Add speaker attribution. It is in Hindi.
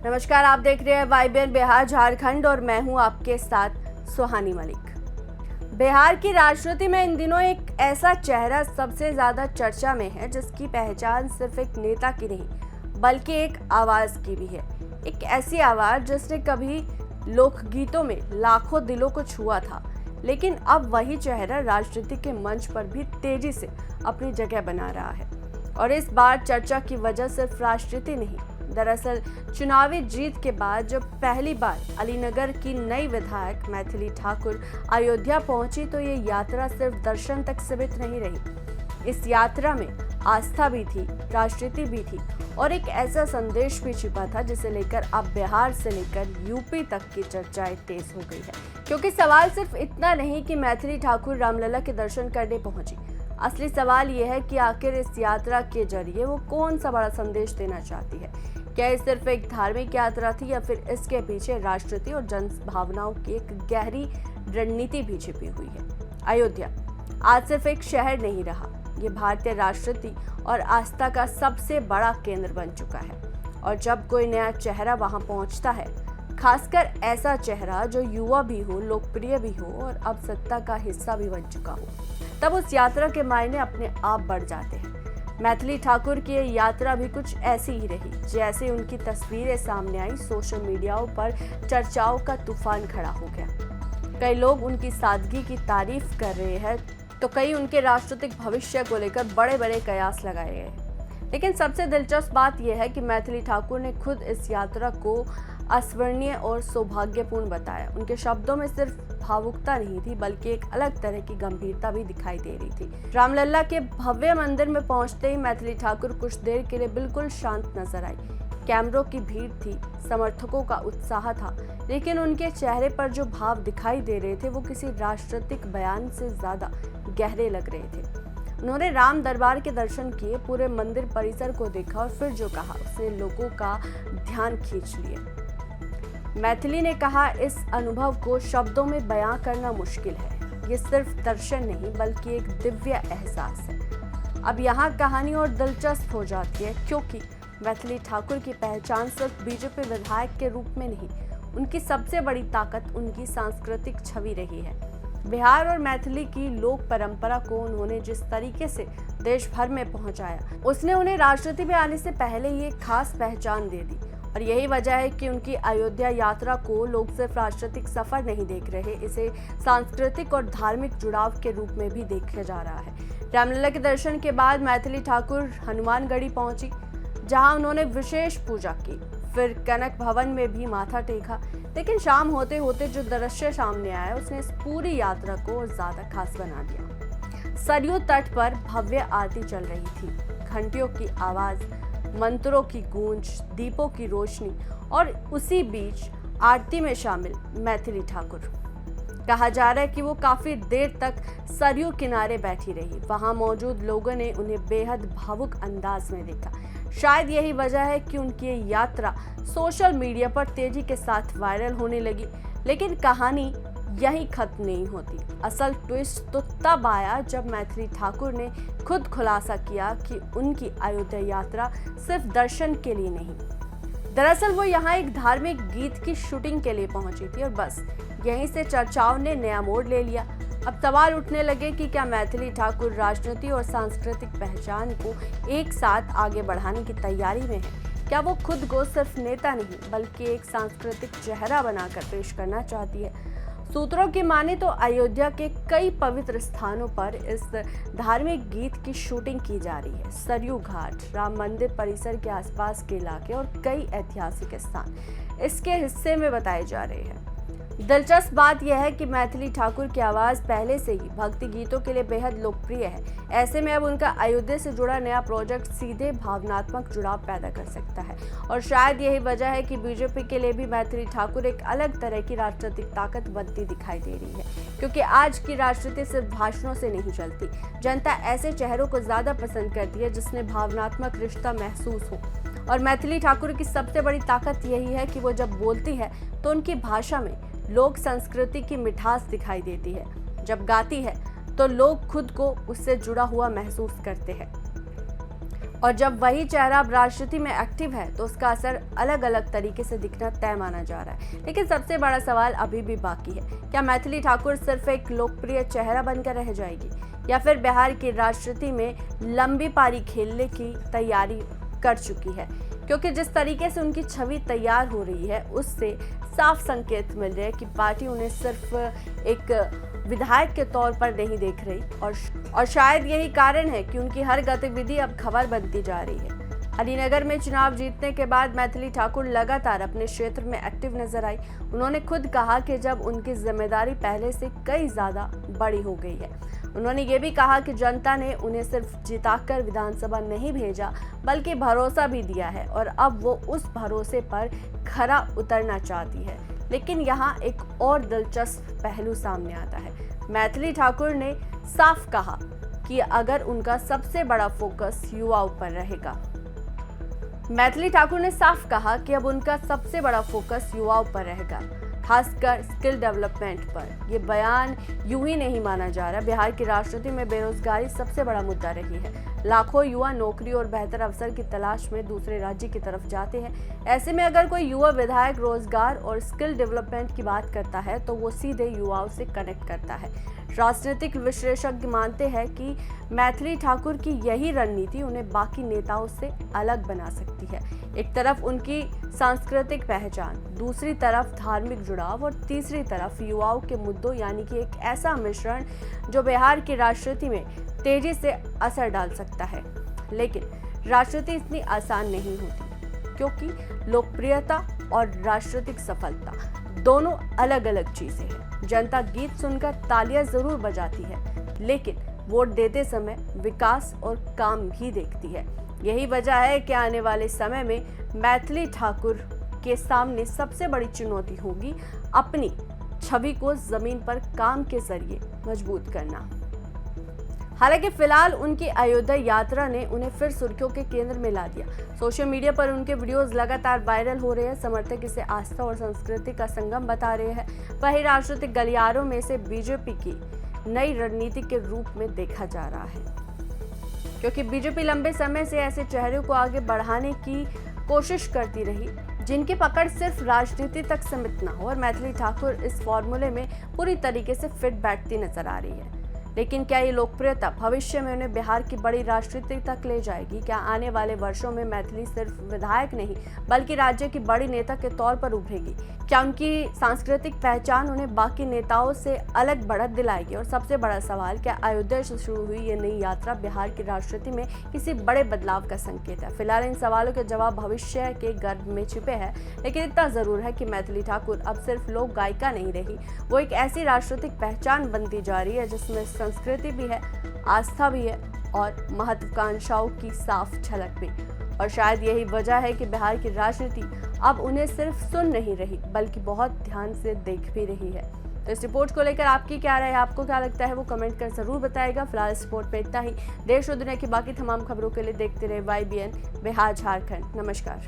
Speaker 1: नमस्कार, आप देख रहे हैं वाइबीएन बिहार झारखंड और मैं हूं आपके साथ सुहानी मलिक। बिहार की राजनीति में इन दिनों एक ऐसा चेहरा सबसे ज्यादा चर्चा में है जिसकी पहचान सिर्फ एक नेता की नहीं बल्कि एक आवाज की भी है। एक ऐसी आवाज जिसने कभी लोकगीतों में लाखों दिलों को छुआ था, लेकिन अब वही चेहरा राजनीति के मंच पर भी तेजी से अपनी जगह बना रहा है। और इस बार चर्चा की वजह सिर्फ राजनीति नहीं, दरअसल चुनावी जीत के बाद जब पहली बार अलीनगर की नई विधायक मैथिली ठाकुर अयोध्या पहुंची तो ये यात्रा सिर्फ दर्शन तक सीमित नहीं रही। इस यात्रा में आस्था भी थी, राजनीति भी थी और एक ऐसा संदेश भी छिपा था जिसे लेकर अब बिहार से लेकर यूपी तक की चर्चाएं तेज हो गई है। क्योंकि सवाल सिर्फ इतना नहीं कि मैथिली ठाकुर रामलला के दर्शन करने पहुंची, असली सवाल यह है कि आखिर इस यात्रा के जरिए वो कौन सा बड़ा संदेश देना चाहती है। क्या ये सिर्फ एक धार्मिक यात्रा थी या फिर इसके पीछे राजनीति और जन भावनाओं की एक गहरी रणनीति भी छिपी हुई है। अयोध्या आज सिर्फ एक शहर नहीं रहा, ये भारतीय राजनीति और आस्था का सबसे बड़ा केंद्र बन चुका है। और जब कोई नया चेहरा वहां पहुंचता है, खासकर ऐसा चेहरा जो युवा भी हो, लोकप्रिय भी हो और अब सत्ता का हिस्सा भी बन चुका हो, तब उस यात्रा के मायने अपने आप बढ़ जाते हैं। मैथिली ठाकुर की ये यात्रा भी कुछ ऐसी ही रही। जैसे उनकी तस्वीरें सामने आई, सोशल मीडियाओं पर चर्चाओं का तूफान खड़ा हो गया। कई लोग उनकी सादगी की तारीफ कर रहे हैं तो कई उनके राजनीतिक भविष्य को लेकर बड़े बड़े कयास लगाए गए। लेकिन सबसे दिलचस्प बात यह है कि मैथिली ठाकुर ने खुद इस यात्रा को अस्वर्णीय और सौभाग्यपूर्ण बताया। उनके शब्दों में सिर्फ भावुकता नहीं थी बल्कि एक अलग तरह की गंभीरता भी दिखाई दे रही थी। रामलला के भव्य मंदिर में पहुंचते ही मैथिली ठाकुर कुछ देर के लिए बिल्कुल शांत नजर आई। कैमरों की भीड़ थी, समर्थकों का उत्साह था, लेकिन उनके चेहरे पर जो भाव दिखाई दे रहे थे वो किसी राजनीतिक बयान से ज्यादा गहरे लग रहे थे। उन्होंने राम दरबार के दर्शन किए, पूरे मंदिर परिसर को देखा और फिर जो कहा उसने लोगों का ध्यान खींच लिया। मैथिली ने कहा, इस अनुभव को शब्दों में बयां करना मुश्किल है। ये सिर्फ दर्शन नहीं बल्कि एक दिव्य एहसास है। अब यहाँ कहानी और दिलचस्प हो जाती है क्योंकि मैथिली ठाकुर की पहचान सिर्फ बीजेपी विधायक के रूप में नहीं, उनकी सबसे बड़ी ताकत उनकी सांस्कृतिक छवि रही है। बिहार और मैथिली की लोक परंपरा को उन्होंने जिस तरीके से देश भर में पहुंचाया, उसने उन्हें राजनीति में आने से पहले ही एक खास पहचान दे दी। और यही वजह है कि उनकी अयोध्या यात्रा को लोग सिर्फ राजनीतिक सफर नहीं देख रहे, इसे सांस्कृतिक और धार्मिक जुड़ाव के रूप में भी देखा जा रहा है। रामलला के दर्शन के बाद मैथिली ठाकुर हनुमानगढ़ी पहुंची, जहां उन्होंने विशेष पूजा की, फिर कनक भवन में भी माथा टेका। लेकिन शाम होते होते जो दृश्य सामने आया उसने इस पूरी यात्रा को और ज्यादा खास बना दिया। सरयू तट पर भव्य आरती चल रही थी, घंटियों की आवाज, मंत्रों की गूंज, दीपों की रोशनी और उसी बीच आरती में शामिल मैथिली ठाकुर। कहा जा रहा है कि वो काफी देर तक सरयू किनारे बैठी रही। वहां मौजूद लोगों ने उन्हें बेहद भावुक अंदाज में देखा। शायद यही वजह है कि उनकी ये यात्रा सोशल मीडिया पर तेजी के साथ वायरल होने लगी। लेकिन कहानी यही खत्म नहीं होती। असल ट्विस्ट तो तब आया जब मैथिली ठाकुर ने खुद खुलासा किया कि उनकी अयोध्या यात्रा सिर्फ दर्शन के लिए नहीं, दरअसल वो यहाँ एक धार्मिक गीत की शूटिंग के लिए पहुंची थी। और बस यहीं से चर्चाओं ने नया मोड़ ले लिया। अब सवाल उठने लगे कि क्या मैथिली ठाकुर राजनीति और सांस्कृतिक पहचान को एक साथ आगे बढ़ाने की तैयारी में है। क्या वो खुद को सिर्फ नेता नहीं बल्कि एक सांस्कृतिक चेहरा बनाकर पेश करना चाहती है। सूत्रों की माने तो अयोध्या के कई पवित्र स्थानों पर इस धार्मिक गीत की शूटिंग की जा रही है। सरयू घाट, राम मंदिर परिसर के आसपास के इलाके और कई ऐतिहासिक स्थान इसके हिस्से में बताए जा रहे हैं। दिलचस्प बात यह है कि मैथिली ठाकुर की आवाज पहले से ही भक्ति गीतों के लिए बेहद लोकप्रिय है। ऐसे में अब उनका अयोध्या से जुड़ा नया प्रोजेक्ट सीधे भावनात्मक जुड़ाव पैदा कर सकता है। और शायद यही वजह है कि बीजेपी के लिए भी मैथिली ठाकुर एक अलग तरह की राजनीतिक ताकत बनती दिखाई दे रही है। क्योंकि आज की राजनीति सिर्फ भाषणों से नहीं चलती, जनता ऐसे चेहरों को ज्यादा पसंद करती है जिसमें भावनात्मक रिश्ता महसूस हो। और मैथिली ठाकुर की सबसे बड़ी ताकत यही है कि वो जब बोलती है तो उनकी भाषा में लोक संस्कृति की मिठास दिखाई देती है। जब गाती है तो लोग खुद को उससे जुड़ा हुआ महसूस करते हैं। और जब वही चेहरा अब राजनीति में एक्टिव है तो उसका असर अलग अलग तरीके से दिखना तय माना जा रहा है। लेकिन सबसे बड़ा सवाल अभी भी बाकी है, क्या मैथिली ठाकुर सिर्फ एक लोकप्रिय चेहरा बनकर रह जाएगी या फिर बिहार की राजनीति में लंबी पारी खेलने की तैयारी कर चुकी है? क्योंकि जिस तरीके से उनकी छवि तैयार हो रही है उससे साफ संकेत मिल रहे हैं कि पार्टी उन्हें सिर्फ एक विधायक के तौर पर नहीं देख रही और शायद यही कारण है कि उनकी हर गतिविधि अब खबर बनती जा रही है। अलीनगर में चुनाव जीतने के बाद मैथिली ठाकुर लगातार अपने क्षेत्र में एक्टिव नजर आई। उन्होंने खुद कहा कि जब उनकी जिम्मेदारी पहले से कई ज्यादा बड़ी हो गई है। उन्होंने ये भी कहा कि जनता ने उन्हें सिर्फ जिताकर विधानसभा नहीं भेजा बल्कि भरोसा भी दिया है और अब वो उस भरोसे पर खरा उतरना चाहती है। लेकिन यहाँ एक और दिलचस्प पहलू सामने आता है। मैथिली ठाकुर ने साफ कहा कि अगर उनका सबसे बड़ा फोकस युवाओं पर रहेगा। मैथिली ठाकुर ने साफ कहा कि अब उनका सबसे बड़ा फोकस युवाओं पर रहेगा, खासकर स्किल डेवलपमेंट पर। ये बयान यूं ही नहीं माना जा रहा। बिहार की राजनीति में बेरोजगारी सबसे बड़ा मुद्दा रही है। लाखों युवा नौकरी और बेहतर अवसर की तलाश में दूसरे राज्य की तरफ जाते हैं। ऐसे में अगर कोई युवा विधायक रोजगार और स्किल डेवलपमेंट की बात करता है तो वो सीधे युवाओं से कनेक्ट करता है। राजनीतिक विशेषज्ञ मानते हैं कि मैथिली ठाकुर की यही रणनीति उन्हें बाकी नेताओं से अलग बना सकती है। एक तरफ उनकी सांस्कृतिक पहचान, दूसरी तरफ धार्मिक जुड़ाव और तीसरी तरफ युवाओं के मुद्दों, यानी कि एक ऐसा मिश्रण जो बिहार की राजनीति में तेजी से असर डाल सकता है। लेकिन राजनीति इतनी आसान नहीं होती, क्योंकि लोकप्रियता और राजनीतिक सफलता दोनों अलग अलग चीजें हैं। जनता गीत सुनकर तालियां जरूर बजाती है, लेकिन वोट देते समय विकास और काम भी देखती है। यही वजह है कि आने वाले समय में मैथिली ठाकुर के सामने सबसे बड़ी चुनौती होगी अपनी छवि को जमीन पर काम के जरिए मजबूत करना। हालांकि फिलहाल उनकी अयोध्या यात्रा ने उन्हें फिर सुर्खियों के केंद्र में ला दिया। सोशल मीडिया पर उनके वीडियोस लगातार वायरल हो रहे हैं। समर्थक इसे आस्था और संस्कृति का संगम बता रहे हैं। वहीं राजनीतिक गलियारों में से बीजेपी की नई रणनीति के रूप में देखा जा रहा है, क्योंकि बीजेपी लंबे समय से ऐसे चेहरों को आगे बढ़ाने की कोशिश करती रही जिनकी पकड़ सिर्फ राजनीति तक सीमित न हो, और मैथिली ठाकुर इस फॉर्मूले में पूरी तरीके से फिट बैठती नजर आ रही है। लेकिन क्या ये लोकप्रियता भविष्य में उन्हें बिहार की बड़ी राजनीति तक ले जाएगी? क्या आने वाले वर्षों में मैथिली सिर्फ विधायक नहीं बल्कि राज्य की बड़ी नेता के तौर पर उभरेगी? क्या उनकी सांस्कृतिक पहचान उन्हें बाकी नेताओं से अलग बढ़त दिलाएगी? और सबसे बड़ा सवाल, क्या अयोध्या से शुरू हुई ये नई यात्रा बिहार की राजनीति में किसी बड़े बदलाव का संकेत है? फिलहाल इन सवालों के जवाब भविष्य के गर्भ में छिपे हैं, लेकिन इतना जरूर है कि मैथिली ठाकुर अब सिर्फ लोक गायिका नहीं रही, वो एक ऐसी राजनीतिक पहचान बनती जा रही है जिसमें संस्कृति भी है, आस्था भी है और महत्वाकांक्षाओं की साफ झलक भी। और शायद यही वजह है कि बिहार की राजनीति अब उन्हें सिर्फ सुन नहीं रही बल्कि बहुत ध्यान से देख भी रही है। तो इस रिपोर्ट को लेकर आपकी क्या राय है, आपको क्या लगता है, वो कमेंट कर जरूर बताएगा। फिलहाल इस रिपोर्ट पे इतना ही। देश और दुनिया की बाकी तमाम खबरों के लिए देखते रहे YBN बिहार झारखंड। नमस्कार।